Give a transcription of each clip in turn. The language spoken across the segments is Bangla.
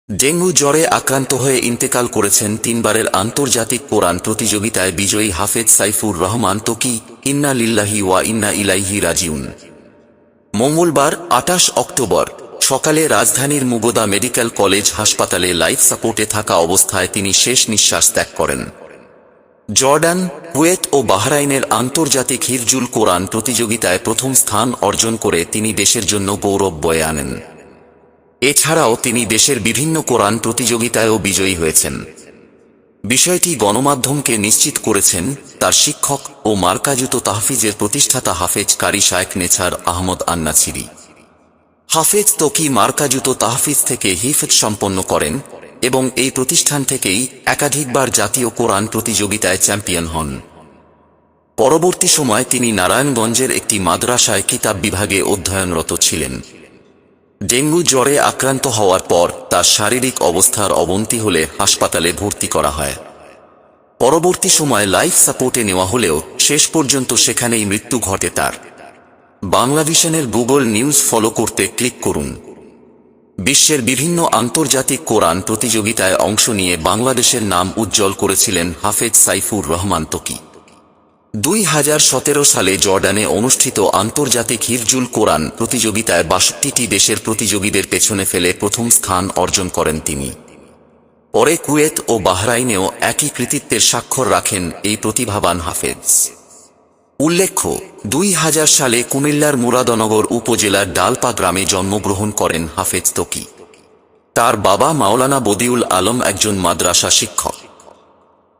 ডেঙ্গু জ্বরে আক্রান্ত হয়ে ইন্তেকাল করেছেন তিনবারের আন্তর্জাতিক কোরআন প্রতিযোগিতায় বিজয়ী হাফেজ সাইফুর রহমান ত্বকী। ইন্না লিল্লাহি ওয়া ইন্না ইলাইহি রাজিউন। মঙ্গলবার ২৮ অক্টোবর সকালে রাজধানীর মুগদা মেডিকেল কলেজ হাসপাতালে লাইফ সাপোর্টে থাকা অবস্থায় তিনি শেষ নিঃশ্বাস ত্যাগ করেন। জর্ডান, কুয়েত ও বাহরাইনের আন্তর্জাতিক হিফজুল কোরআন প্রতিযোগিতায় প্রথম স্থান অর্জন করে তিনি দেশের জন্য গৌরব বয়ে আনেন। এছাড়াও তিনি দেশের বিভিন্ন কোরআন প্রতিযোগিতায়ও বিজয়ী হয়েছেন। বিষয়টি গণমাধ্যমকে নিশ্চিত করেছেন তার শিক্ষক ও মারকাজুত তাহফিজের প্রতিষ্ঠাতা হাফেজ কারি শায়েখ নেছার আহমদ আন্নাছিরি। হাফেজ ত্বকী মারকাজুত তাহফিজ থেকে হিফজ সম্পন্ন করেন এবং এই প্রতিষ্ঠান থেকেই একাধিকবার জাতীয় কোরআন প্রতিযোগিতায় চ্যাম্পিয়ন হন। পরবর্তী সময় তিনি নারায়ণগঞ্জের একটি মাদ্রাসায় কিতাব বিভাগে অধ্যয়নরত ছিলেন। ডেঙ্গু জ্বরে আক্রান্ত হওয়ার পর তার শারীরিক অবস্থার অবনতি হলে হাসপাতালে ভর্তি করা হয়। পরবর্তী সময় লাইফ সাপোর্টে নেওয়া হলেও শেষ পর্যন্ত সেখানেই মৃত্যু ঘটে তার। বাংলাভিশনের গুগল নিউজ ফলো করতে ক্লিক করুন। বিশ্বের বিভিন্ন আন্তর্জাতিক কোরআন প্রতিযোগিতায় অংশ নিয়ে বাংলাদেশের নাম উজ্জ্বল করেছিলেন হাফেজ সাইফুর রহমান ত্বকী। ২০১৭ সালে জর্ডানে অনুষ্ঠিত আন্তর্জাতিক হিফজুল কোরআন প্রতিযোগিতায় ৬২টি দেশের প্রতিযোগীদের পেছনে ফেলে প্রথম স্থান অর্জন করেন তিনি। পরে কুয়েত ও বাহরাইনেও একই কৃতিত্বের স্বাক্ষর রাখেন এই প্রতিভাবান হাফেজ। উল্লেখ্য, ২০০০ সালে কুমিল্লার মুরাদনগর উপজেলার ডালপা গ্রামে জন্মগ্রহণ করেন হাফেজ ত্বকী। তার বাবা মাওলানা বদিউল আলম একজন মাদ্রাসা শিক্ষক।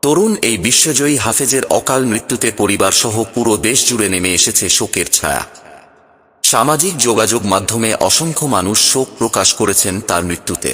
তরুণ এই বিশ্বজয়ী হাফেজের অকাল মৃত্যুতে পরিবারসহ পুরো দেশ জুড়ে নেমে এসেছে শোকের ছায়া। সামাজিক যোগাযোগ মাধ্যমে অসংখ্য মানুষ শোক প্রকাশ করেছেন তার মৃত্যুতে।